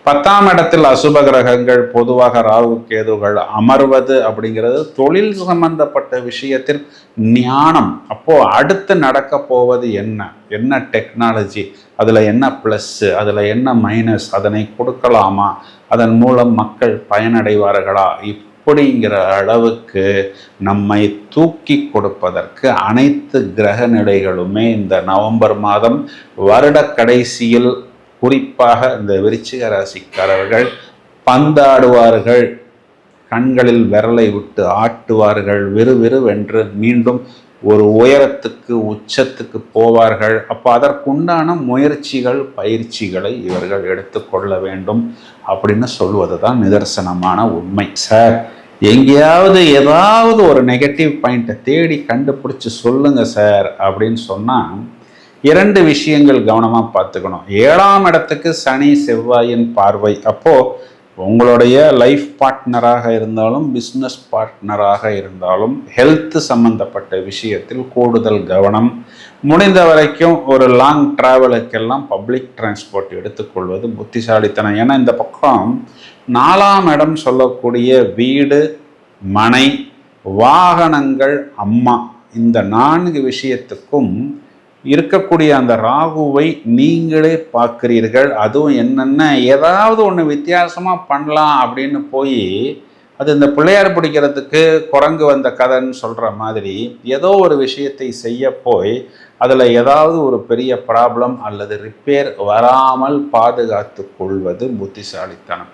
10ஆம் இடத்தில் அசுப கிரகங்கள் பொதுவாக ராகு கேதுகள் அமர்வது அப்படிங்கிறது தொழில் சம்பந்தப்பட்ட விஷயத்தில் ஞானம். அப்போ அடுத்து நடக்க போவது என்ன டெக்னாலஜி, அதுல என்ன பிளஸ், அதுல என்ன மைனஸ், அதனை கொடுக்கலாமா, அதன் மூலம் மக்கள் பயனடைவார்களா, இப்படிங்கிற அளவுக்கு நம்மை தூக்கி கொடுப்பதற்கு அனைத்து கிரக நிலைகளுமே இந்த நவம்பர் மாதம் வருட கடைசியில் குறிப்பாக இந்த விருச்சிக ராசிக்காரர்கள் பந்தாடுவார்கள், கண்களில் விரலை விட்டு ஆட்டுவார்கள், விறுவிறுவென்று மீண்டும் ஒரு உயரத்துக்கு உச்சத்துக்கு போவார்கள். அப்போ அதற்குண்டான முயற்சிகள் பயிற்சிகளை இவர்கள் எடுத்துக்கொள்ள வேண்டும் அப்படின்னு சொல்வது தான் நிதர்சனமான உண்மை. சார், எங்கேயாவது ஏதாவது ஒரு நெகட்டிவ் பாயிண்ட்டை தேடி கண்டுபிடிச்சு சொல்லுங்க சார் அப்படின்னு சொன்னால் 2 விஷயங்கள் கவனமாக பார்த்துக்கணும். 7ஆம் இடத்துக்கு சனி செவ்வாயின் பார்வை. அப்போது உங்களுடைய லைஃப் பார்ட்னராக இருந்தாலும் பிஸ்னஸ் பார்ட்னராக இருந்தாலும் ஹெல்த் சம்பந்தப்பட்ட விஷயத்தில் கூடுதல் கவனம். முடிந்த வரைக்கும் ஒரு லாங் டிராவலுக்கெல்லாம் பப்ளிக் டிரான்ஸ்போர்ட் எடுத்துக்கொள்வது புத்திசாலித்தனம். ஏன்னா இந்த பக்கம் 4ஆம் இடம் சொல்லக்கூடிய வீடு, மனை, வாகனங்கள், அம்மா, இந்த 4 விஷயத்துக்கும் இருக்கக்கூடிய அந்த ராகுவை நீங்களே பார்க்கிறீர்கள். அதுவும் என்னென்ன ஏதாவது ஒன்று வித்தியாசமாக பண்ணலாம் அப்படின்னு போய் அது இந்த பிள்ளையார் பிடிக்கிறதுக்கு குரங்கு வந்த கதைன்னு சொல்கிற மாதிரி ஏதோ ஒரு விஷயத்தை செய்ய போய் அதில் ஏதாவது ஒரு பெரிய ப்ராப்ளம் அல்லது ரிப்பேர் வராமல் பாதுகாத்து கொள்வது புத்திசாலித்தனம்.